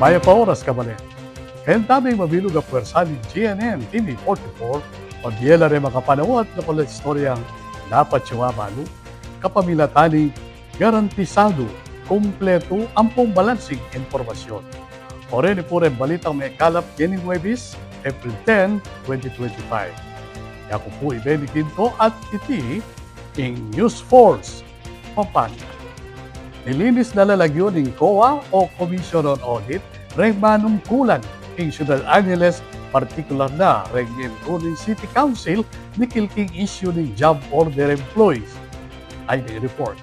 Maya pa oras ka bali. Kaya tabing mabilog ang pwersa ni GNN TV44 pag yela rin makapanawat na pala istoryang dapat siya mabalu. Kapamilatani, garantisado, kumpleto, ampong balansing informasyon. O rin po rin balitang may kalap Yening Huwebis, April 10, 2025. Ako po Ibeni Quinto at iti in News Force, Pampanga. Nilinis na lalagyo ng COA o Commission on Audit, reng manungkulan ng Ciudad Angeles, partikular na reng ng City Council, nikilking issue ng job order employees. Ay may report.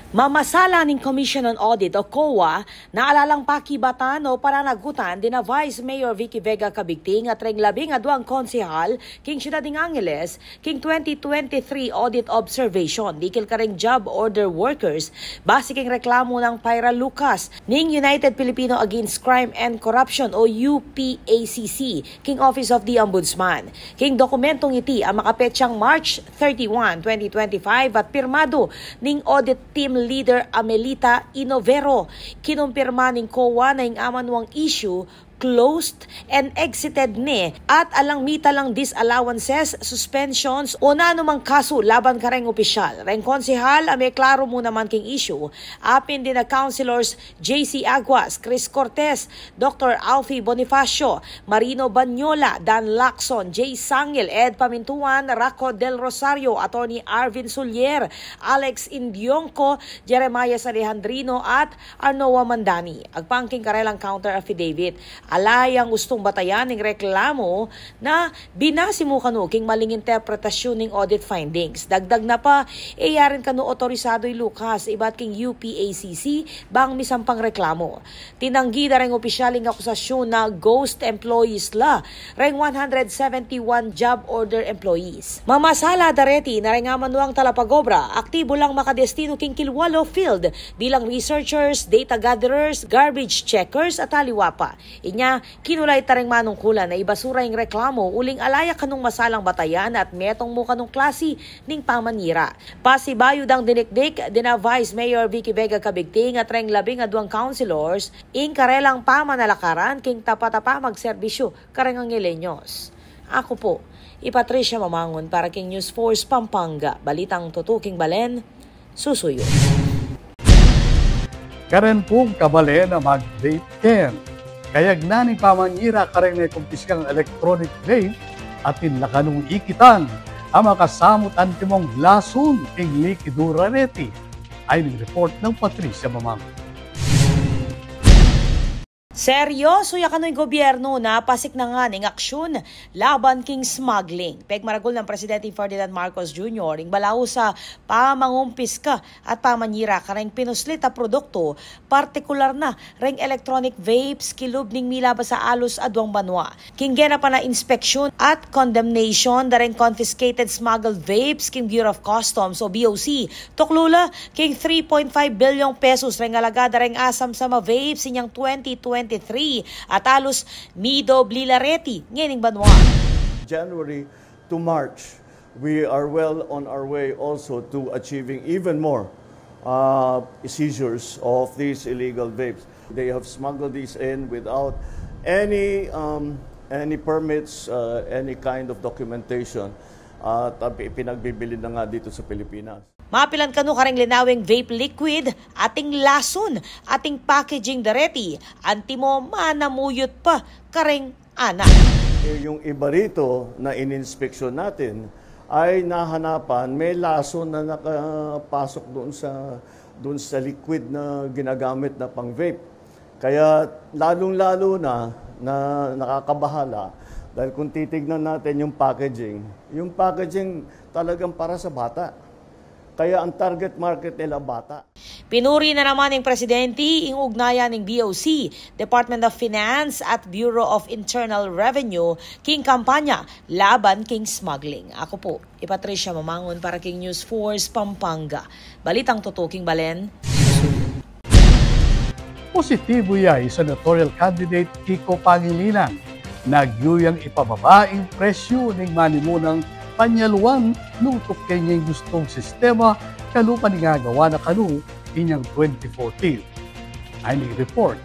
Mamasala ng Commission on Audit o COA na alalang pakibatan o pananagutan din na Vice Mayor Vicky Vega Cabigting at reng 12 konsehal king Ciudad ng Angeles king 2023 audit observation dikil ka ring job order workers base king reklamo ng Pyra Lucas ning United Filipino Against Crime and Corruption o UPACC king Office of the Ombudsman. King dokumentong iti ang makapetsyang March 31, 2025 at pirmado ning audit team leader Amelita Inovero. Kinumpirma ng COA na yung amanwang issue closed and exited ni at alang mita lang disallowances, suspensions o na anumang kaso laban ka reng opisyal. Reng konsehal, may klaro mo naman king issue. Apin din na councilors JC Aguas, Chris Cortez, Dr. Alfie Bonifacio, Marino Banyola, Dan Lacson, Jay Sangil, Ed Pamintuan, Rocco Del Rosario, Attorney Arvin Sulier, Alex Indionco, Jeremiah Alejandrino at Arnoa Mandani. Agpangking karelang counter affidavit. Alay ang gustong batayan ng reklamo na binasi mo kanu king maling interpretasyon ng audit findings. Dagdag na pa, yarin kanu otorisado'y Lucas ibat king UPACC bang misampang reklamo. Tinanggi na rin opisyaling akusasyon na ghost employees la, reng 171 job order employees. Mamasala dareti na rin nga manuang talapagobra, aktibo lang makadestino king Kilwalo Field bilang researchers, data gatherers, garbage checkers at aliwapa. Inya, kinulay tareng manungkulan na ibasura yung reklamo uling alaya kanong masalang batayan at metong mo kanong klase ning pamanira. Pasibayod ang dinikdik dina Vice Mayor Vicky Vega Cabigting at reng 12 councilors ing karelang pamanalakaran king tapatapa magserbisyo kareng ang Ileños. Ako po, Patricia Mamangon para king News Force Pampanga. Balitang tutuking balen, susuyo. Karen pong kabale na mag-vape 10. Kayag na ni pamangira kareng na kumpiskang electronic vape at tinlakanong ikitan ang makasamot antimong lason ing likidura reti. Ay report ng Patricia Mamang. Seryoso ya kano'y gobyerno na pasik na nga ng aksyon laban king smuggling. Pegmaragol ng Presidente Ferdinand Marcos Jr. ing balaw sa pamangumpiska at pamanyira kareng pinuslit a produkto, partikular na reng electronic vapes kilub ning milaba sa alos adwang banwa. King gena pa na inspeksyon at condemnation dareng confiscated smuggled vapes king Bureau of Customs o BOC. Tuklula king 3.5 billion pesos reng alaga dareng asam sa ma vapes inyang 2023 at alos Mido Blilareti nganing banwa. January to March, we are well on our way also to achieving even more seizures of these illegal vapes. They have smuggled these in without any permits, any kind of documentation. At pinagbibili na nga dito sa Pilipinas. Mapilan kanu kareng linaweng vape liquid, ating lason, ating packaging dareti, antimo manamuyot pa kareng ana. Yung iba rito na ininspeksyon natin ay nahanapan may lason na nakapasok doon sa liquid na ginagamit na pang vape. Kaya lalong-lalo na nakakabahala dahil kung titignan natin yung packaging talagang para sa bata. Kaya ang target market nila bata. Pinuri na naman ng Presidente ang ugnayan ng BOC, Department of Finance at Bureau of Internal Revenue king kampanya laban king smuggling. Ako po, Patricia Mamangon para king News Force Pampanga. Balitang tutuking balen. Positibo yay senatorial candidate Kiko Pangilinan. Nagyuyang ipababaing presyo ng manimunang panyaluan nutok kanyang gustong sistema kalupa ni gagawa na kanu inyang 2014. Any report.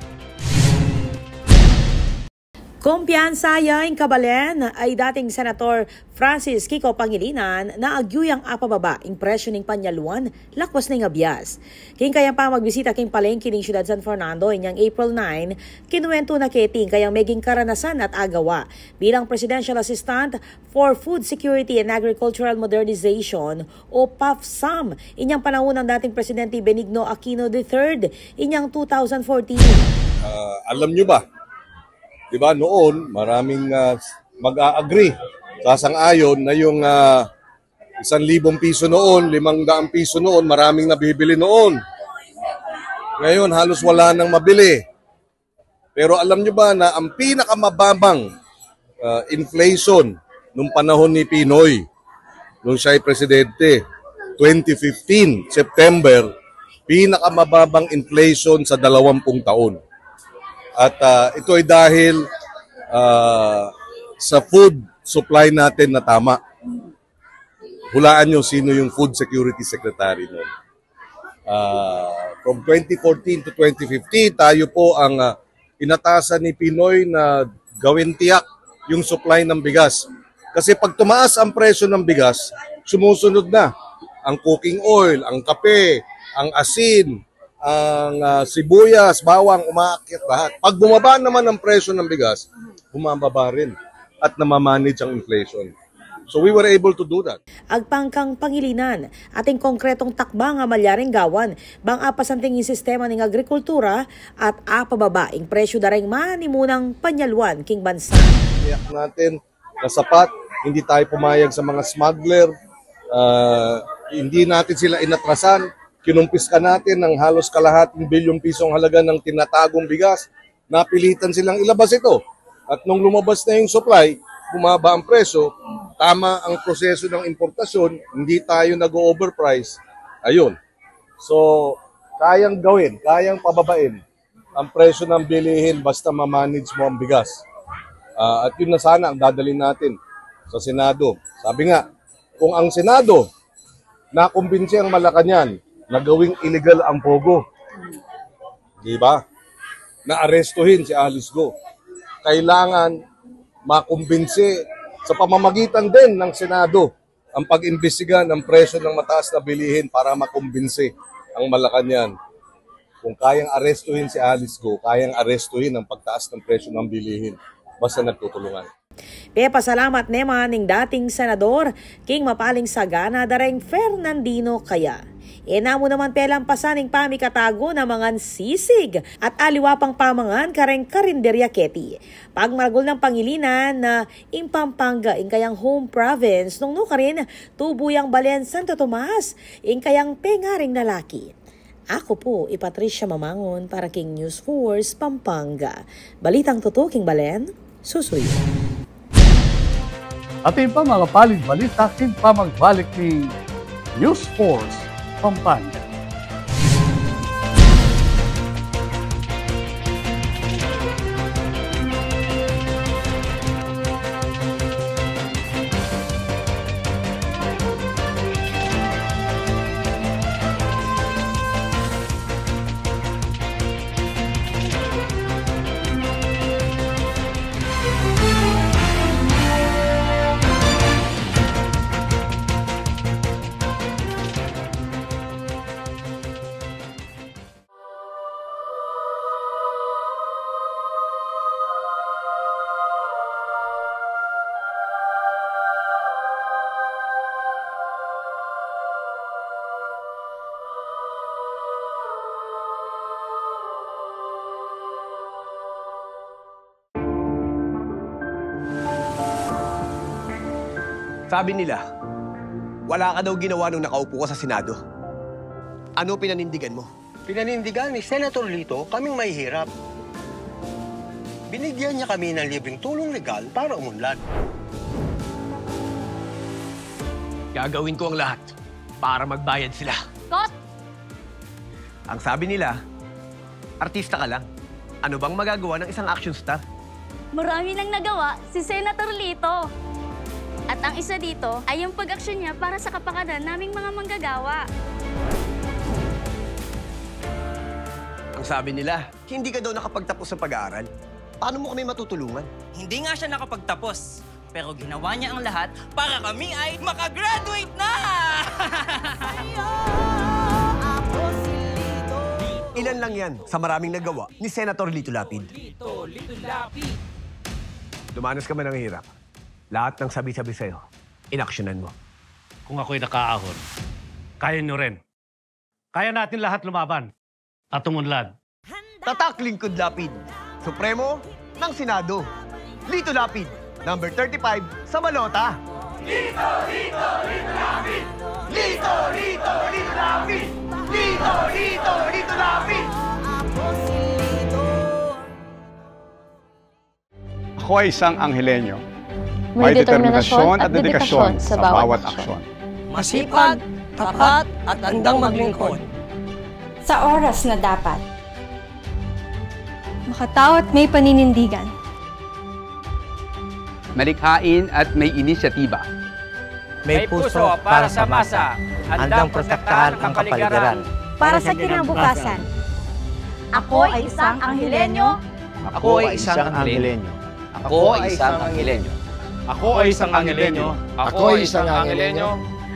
Kumpiyansa yaing kabalen ay dating Senator Francis Kiko Pangilinan na agyuyang apababa impresyon ng Panyaluan lakwas ng abyas. King kayang pa magbisita king palengke ng Siyudad San Fernando inyang April 9, kinuwento na keting kayang meging karanasan at agawa bilang Presidential Assistant for Food Security and Agricultural Modernization o PAFSAM inyang panahon ng dating Presidente Benigno Aquino III inyang 2014. Alam nyo ba? Diba noon, maraming mag-a-agree, sasang-ayon na yung 1,000 piso noon, 500 piso noon, maraming nabibili noon. Ngayon, halos wala nang mabili. Pero alam nyo ba na ang pinakamababang inflation nung panahon ni Pinoy, nung siya ay presidente, 2015, September, pinakamababang inflation sa 20 taon. At ito ay dahil sa food supply natin na tama. Hulaan nyo sino yung Food Security Secretary noon. From 2014 to 2015, tayo po ang inatasan ni Pinoy na gawin tiyak yung supply ng bigas. Kasi pag tumaas ang presyo ng bigas, sumusunod na ang cooking oil, ang kape, ang asin, ang sibuyas, bawang, umaakyat lahat. Pag bumaba naman ang presyo ng bigas, bumababa rin at namamanage ang inflation. So we were able to do that. Agpangkang Pangilinan, ating konkretong takbang nga malyaring gawan, bang apasanting yung sistema ng agrikultura at apababaing presyo daring manimunang Panyaluan king bansa. Tiyak natin na sapat, hindi tayo pumayag sa mga smuggler, hindi natin sila inatrasan. Kinumpiska natin ng halos kalahating bilyong pisong halaga ng tinatagong bigas. Napilitan silang ilabas ito. At nung lumabas na yung supply, bumaba ang presyo, tama ang proseso ng importasyon, hindi tayo nag-overprice. Ayun. So, kayang gawin, kayang pababain ang presyo ng bilihin basta ma-manage mo ang bigas. At yun na sana ang dadalhin natin sa Senado. Sabi nga, kung ang Senado nakumbinsi ang Malacanang na gawing illegal ang pogo. Di ba? Na-arestuhin si Alice Go. Kailangan makumbinsi sa pamamagitan din ng Senado ang pag-imbestiga ng presyo ng mataas na bilihin para makumbinsi ang Malacanang. Kung kayang arestuhin si Alice Go, kayang arestuhin ang pagtaas ng presyo ng bilihin. Basta nagtutulungan. Pasalamat naman ng dating senador king mapaling sagana dareng Fernandino Kaya. Inamo naman pelampasan ng pamikatago na mga sisig at aliwa pang pamangan kareng Karinderya Keti. Pagmaragol ng Pangilinan na Pampanga in kayang home province nung nukarin tubuyang Balen Santo Tomas in kayang pengaring nalaki. Ako po, Patricia Mamangon para King News Force, Pampanga. Balitang tutuking Balen, susuyo. Ating pa mga palig-balita, king pa magbalik ni News Force, Pampanga. Sabi nila, wala ka daw ginawa nung nakaupo ka sa Senado. Ano pinanindigan mo? Pinanindigan ni Senator Lito kaming mahihirap. Binigyan niya kami ng libreng tulong legal para umunlad. Gagawin ko ang lahat para magbayad sila. Kot! Ang sabi nila, artista ka lang. Ano bang magagawa ng isang action star? Marami nang nagawa si Senator Lito. At ang isa dito ay yung pag-aksyon niya para sa kapakanan naming mga manggagawa. Ang Ang sabi nila, hindi ka daw nakapagtapos sa pag-aaral. Paano mo kami matutulungan? Hindi nga siya nakapagtapos, pero ginawa niya ang lahat para kami ay makagraduate na! Ilan lang yan sa maraming nagawa ni Senator Lito Lapid. Dumanas ka man ng hirap. Lahat ng sabi-sabi sa'yo, inaksyonan mo. Kung ako'y nakaahon, kaya nyo rin. Kaya natin lahat lumaban at umunlad. Tatak Lingkod Lapid, Supremo ng Senado. Lito Lapid, number 35 sa Malota. Lito, Lito, Lito Lapid! Lito, Lito, Lito Lapid! Lito, Lito, Lito Lapid! Ako ay isang Anghelenyo. May determinasyon at dedikasyon sa bawat aksyon. Masipag, tapat, at handang maglingkod. Sa oras na dapat. Makatao at may paninindigan. Malikhain at may inisyatiba. May puso para sa masa, handang protektahan ang kapaligiran. Para sa kinabukasan. Ako ay isang Anghelenyo. Ako ay isang Anghelenyo. Ako ay isang Anghelenyo. Ako ay isang Anghelenyo. Ako ay isang Anghelenyo.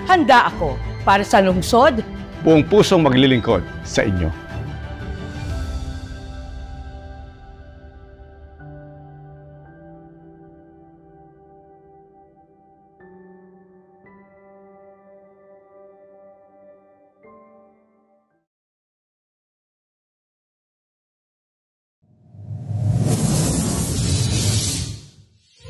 Handa ako para sa lungsod. Buong pusong maglilingkod sa inyo.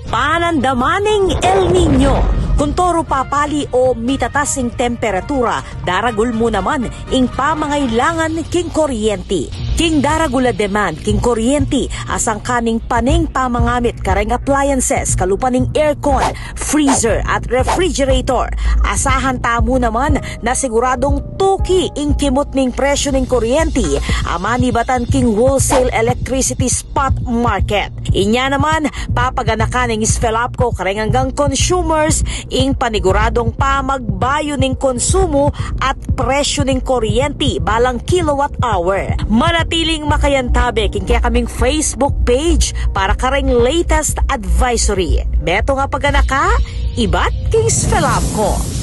Panandamaning El Nino. Kuntoro papali o mitatasing temperatura, daragul mo naman ing pamangailangan king kuryente. King daragula demand king kuryente asang kaning paning pamangamit kareng appliances kalupaning aircon, freezer at refrigerator. Asahan tamo naman na siguradong tuki ing kimot ning presyo ning kuryente amani batan king wholesale electricity spot market. Inya naman papaganakan ning Sfelapco kareng hanggang consumers ing paniguradong pamagbayo ning konsumo at presyo ning kuryente balang kilowatt hour. Manatiling makayantabe king kaya kaming Facebook page para kareng latest advisory. Beto nga paganaka, ibat king Sfelapco.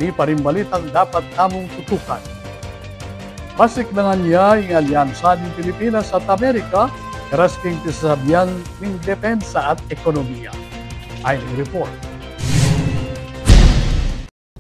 Hindi pa rin balitang dapat namong tutukan. Pasik na nga niya yung alyansa ng Pilipinas at Amerika karasking tisabyan ng depensa at ekonomiya. Ayon report.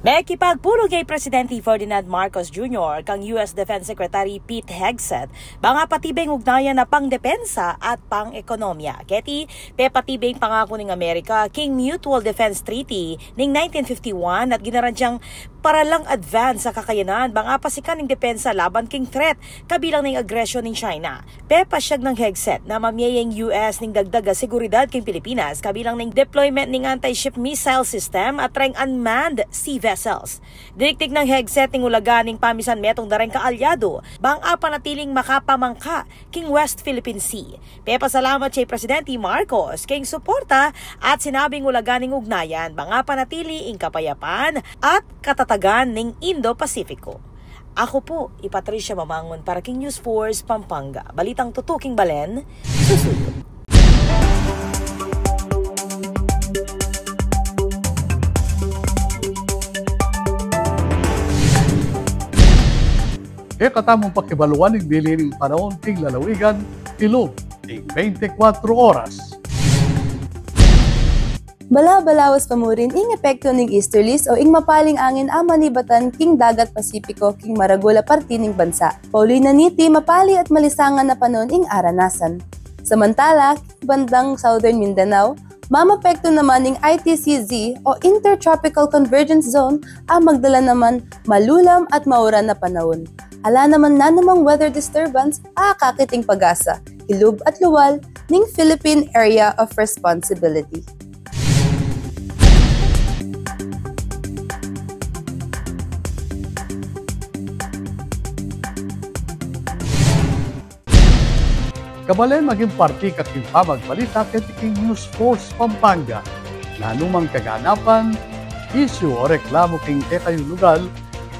May kipagpulong kay Presidente Ferdinand Marcos Jr. kang US Defense Secretary Pete Hegseth mga patibeng ugnayan na pangdepensa at pang-ekonomiya. Keti, patibeng pangako ng Amerika king Mutual Defense Treaty ning 1951 at ginarandyang para lang advance sa kakayanan mga pasikan ng depensa laban king threat kabilang ng agresyon ng China. Pasyag ng Hegseth na mamiyayang US ning dagdag seguridad king Pilipinas kabilang ng deployment ng anti-ship missile system at reng unmanned sea vessels. Diniktik ng Hegseth ning ulaga ning pamisan metong dareng kaalyado bang panatiling makapamangka king West Philippine Sea. Pasalamat kay Presidente Marcos king suporta at sinabing ulaga ning ugnayan bang panatili ing kapayapan at katatagan ning Indo-Pasifiko. Ako po, Patricia Mamangon para king News Force Pampanga. Balitang tutuking balen, susunod. Katamong pakibaluan ng bilining panahon king lalawigan, ilog, ing 24 oras. Bala-balawas pa mo rin ing epekto ng easterlies o ing mapaling angin amanibatan king dagat Pasipiko king Maragula parti ning bansa. Pauli na niti mapali at malisangan na panon ing aranasan. Samantala, bandang Southern Mindanao, mamapekto naman ng ITCZ o Intertropical Convergence Zone ang magdala naman malulam at mauran na panahon. Ala naman na namang weather disturbance kakiting pag-asa, ilog at luwal ng Philippine Area of Responsibility. Kabalen maging parti kaking pamagbalita ketiking News Force Pampanga na anumang kaganapan, isyu o reklamo king kayong lugar,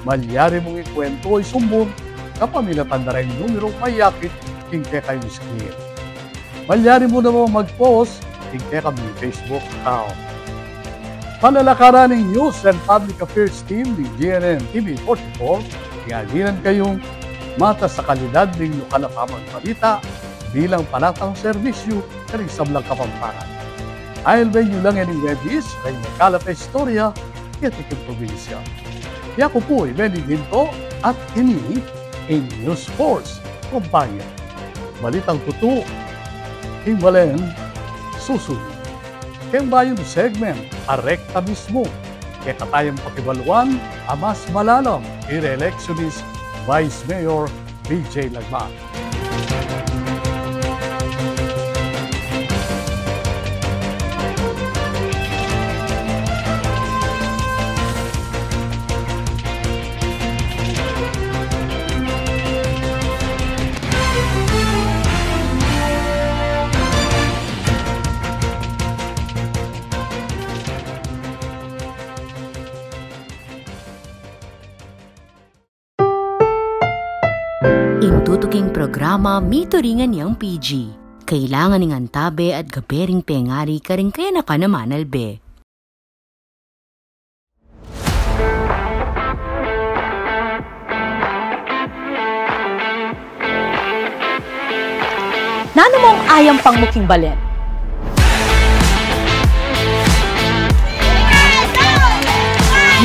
malyari mong ikwento ay sumbong kapamilatan na rin numero mayakit king kayong screen. Malyari mo naman mag-post king kayong Facebook account. Panalakaran ng News and Public Affairs Team ng GNN TV 44, ingalinan kayong mata sa kalidad ng lokal na pamagbalita bilang panatang serbisyo karing sablang Kapampangan. I'll bring you lang ang webis ay nakalap na istorya katiking probinsya. Yako po ay Benny Ginto at ini ang News Force Pampanga. Balitang tuto, Himbalen, susunod. Kaya bayon ng segment, arekta mismo. Kaya katayang pakibaluan, ang mas malalam, i-re-electionist Vice Mayor BJ Lagman. Tutuking programa mituringan niyang PG. Kailangan ng antabe at gabering pengari karing kaya nakanamanalbe. Nano mong ayang pangmuking balen?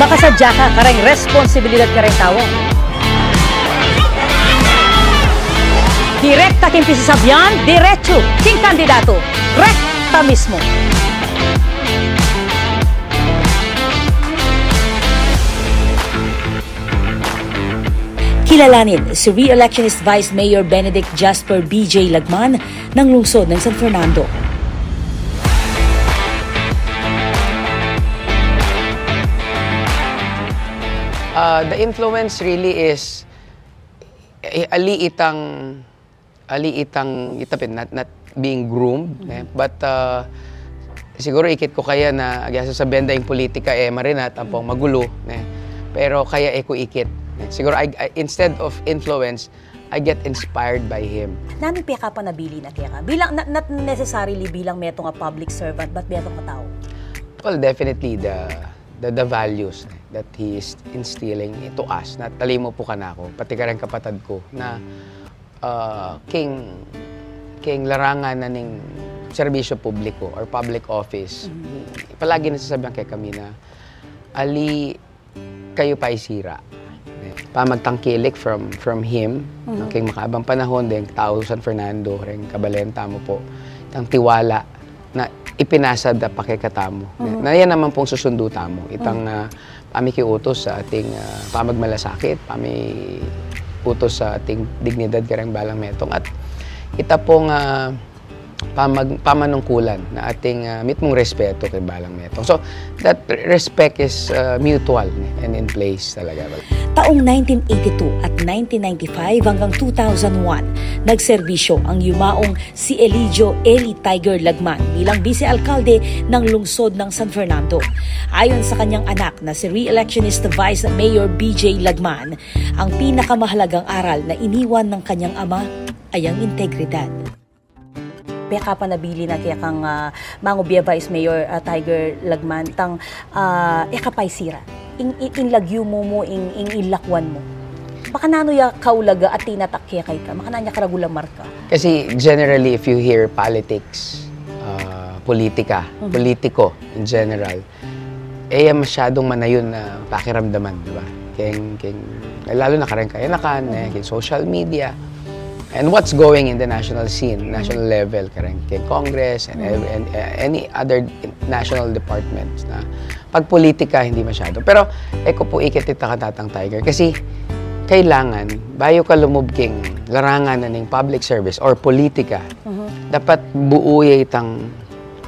Makasadya ka kareng responsibilidad kareng tao. Direkta king pisisabyan, diretso king kandidato. Rekta mismo. Kilalanin si re-electionist Vice Mayor Benedict Jasper BJ Lagman ng lungsod ng San Fernando. The influence really is aliitang itapin, not being groomed. But siguro ikit ko kaya na agasa sa benda yung politika marinat tampong magulo. Pero kaya ko ikit. Siguro instead of influence, I get inspired by him. Nanong piya ka pa nabili na kaya ka? Bilang, not necessarily bilang metong a public servant, but metong ka tao? Well, definitely the values that he is instilling to us. Na talimo po ka na ako, pati ka rin kapatid ko, na king larangan na ning serbisyo publiko or public office. Palagi nasasabihan kay kami na ali kayo pa isira. Pamagtangkilik from him, king makaabang panahon din tao San Fernando, ring kabalenta mo po, ang tiwala na ipinasad na pakikatamo. Na yan naman pong susundo tamo. Itang pamikiutos sa ating pamagmalasakit, utos sa ating dignidad karang balang metong at ita pong pamanungkulan na ating mitmong respeto kay balang metong. So that respect is mutual and in place talaga. Taong 1982 at 1995 hanggang 2001, nagserbisyo ang yumaong si Eligio Eli Tiger Lagman bilang vice-alkalde ng lungsod ng San Fernando. Ayon sa kanyang anak na si re-electionist Vice Mayor BJ Lagman, ang pinakamahalagang aral na iniwan ng kanyang ama ay ang integridad. Peka pa nabili na kaya kang mangubya Vice Mayor Tiger Lagman tang ekapay sira. Inlagyo mo ilakwan mo. Baka nano ya kaulaga at tinatakya kay ka. Baka nanya karagulang marka. Kasi generally if you hear politics, politiko in general, masyadong manayon na pakiramdaman, di ba? Lalo na karang kayanakan, social media. And what's going in the national scene, national level, karang Congress and any other national departments na pag politika hindi masyado. Pero eko po ikitita ka tatang Tiger kasi kailangan bayo ka lumubking larangan na ning public service or politika. Dapat buuy itang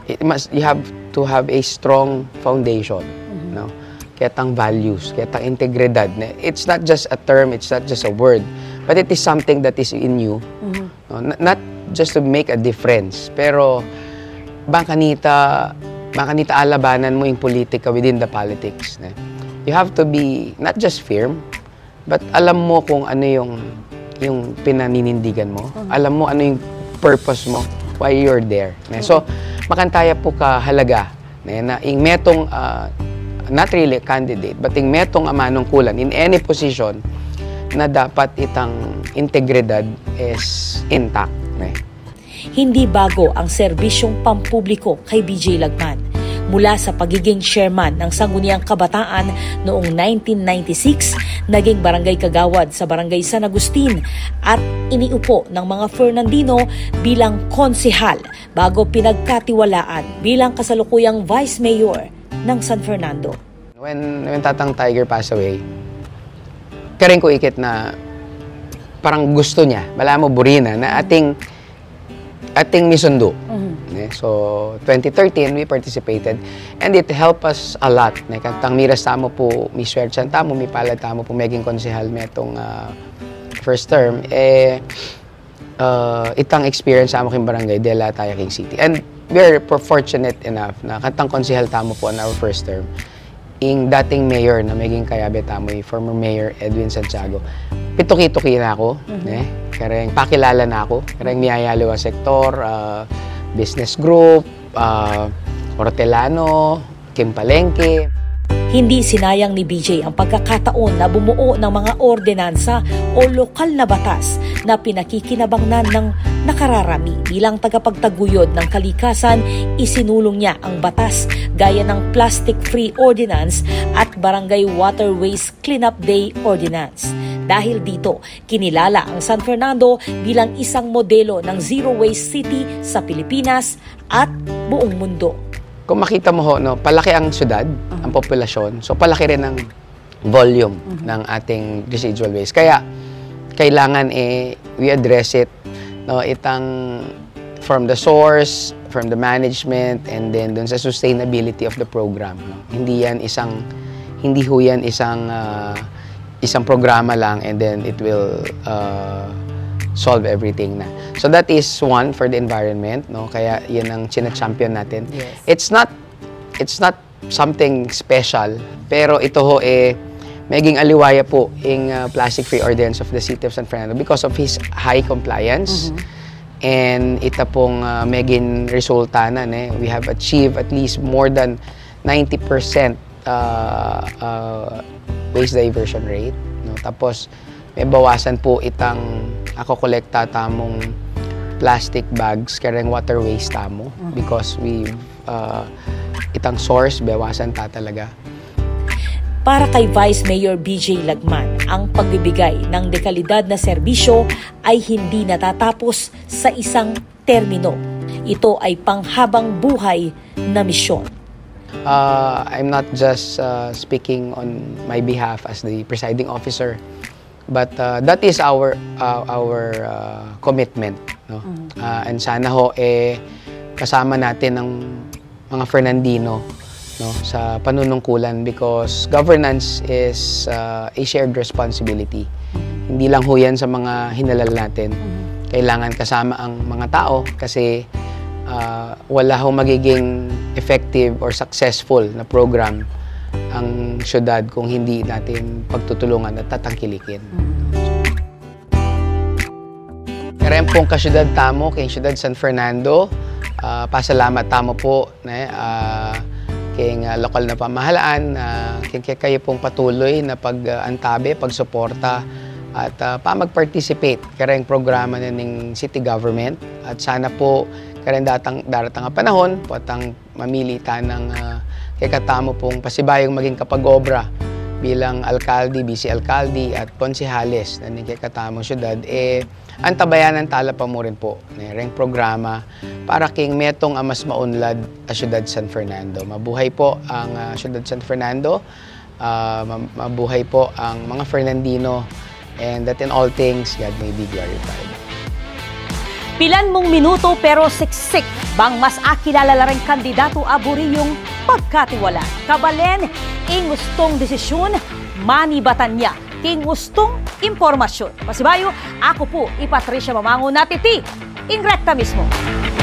you have to have a strong foundation, no? Ketang values, ketang integridad. It's not just a term, it's not just a word, but it is something that is in you. No? Not just to make a difference. Pero baka nita alabanan mo yung politika within the politics. Ne? You have to be not just firm, but alam mo kung ano yung pinaninindigan mo. Alam mo ano yung purpose mo, why you're there. Ne? So, makantaya po kahalaga na yung metong, not really a candidate, but yung metong amanungkulan in any position na dapat itang integridad is intact. Ne? Hindi bago ang serbisyong pampubliko kay BJ Lagman. Mula sa pagiging chairman ng Sangguniang Kabataan noong 1996, naging barangay kagawad sa Barangay San Agustin at iniupo ng mga Fernandino bilang konsehal bago pinagkatiwalaan bilang kasalukuyang vice mayor ng San Fernando. When Tatang Tiger passed away, karing ko ikit na parang gusto niya, wala mo burina, na ating misundo. So, 2013, we participated and it helped us a lot. Kantang miras tamo po, mi swerchan tamo, mi palad tamo po maging konsehal metong first term. Itang experience sa aking barangay, Dela Taya King City. And we're fortunate enough na kantang konsehal tamo po on our first term. Yung dating mayor na maging kayabe tamo, former mayor Edwin Santiago. Pituki-tuki na ako. Kareng pakilala na ako. Kareng miyayalo ang sektor, business group, Hortelano, Kim Palengke. Hindi sinayang ni BJ ang pagkakataon na bumuo ng mga ordinansa o lokal na batas na pinakikinabangnan ng nakararami. Bilang tagapagtaguyod ng kalikasan, isinulong niya ang batas gaya ng Plastic Free Ordinance at Barangay Waterways Cleanup Day Ordinance. Dahil dito, kinilala ang San Fernando bilang isang modelo ng zero waste city sa Pilipinas at buong mundo. Kung makita mo ho, palaki ang syudad, ang populasyon, so palaki rin ang volume ng ating residual waste. Kaya kailangan we address it, itang from the source, from the management, and then dun sa sustainability of the program. Hindi ho yan isang programa lang and then it will solve everything na. So that is one for the environment, kaya yan ang china-champion natin. Yes. It's not something special, pero ito ho maging aliwaya po yung Plastic Free Ordinance of the City of San Fernando because of his high compliance. And ito pong maging resulta na, we have achieved at least more than 90% waste diversion rate. Tapos may bawasan po itang ako kolekta tamong plastic bags kareng water waste tamo because we itang source bawasan talaga. Para kay Vice Mayor BJ Lagman, ang pagbibigay ng dekalidad na serbisyo ay hindi natatapos sa isang termino. Ito ay panghabang buhay na misyon. I'm not just speaking on my behalf as the presiding officer, but that is our commitment. And sana ho kasama natin ang mga Fernandino sa panunungkulan because governance is a shared responsibility. Hindi lang ho yan sa mga hinalal natin. Kailangan kasama ang mga tao kasi wala ho magiging effective or successful na program ang syudad kung hindi natin pagtutulungan at tatangkilikin. Karem pong kasyudad tamo, kay Syudad San Fernando, pasalamat tamo po kay lokal na pamahalaan, kayo pong patuloy na pag-antabi, pagsuporta at magparticipate kareng programa ng city government at sana po kareng daratang nga panahon potang mamili ng kayatamo pong pasibayong maging kapag-obra bilang alkalde, vice-alkalde at konsehales na kayatamo syudad ang tabayanan tala pa mo rin po ng programa para king metong mas maunlad a Syudad San Fernando. Mabuhay po ang Syudad San Fernando, mabuhay po ang mga Fernandino, and that in all things, God may be glorified. Pilan mong minuto pero siksik bang mas akilala la rin kandidato aburi yung pagkatiwala. Kabalen, ing gustong desisyon, manibatan niya. King gustong impormasyon. Pasibayo, ako po, Patricia Mamango natiti. in recta mismo.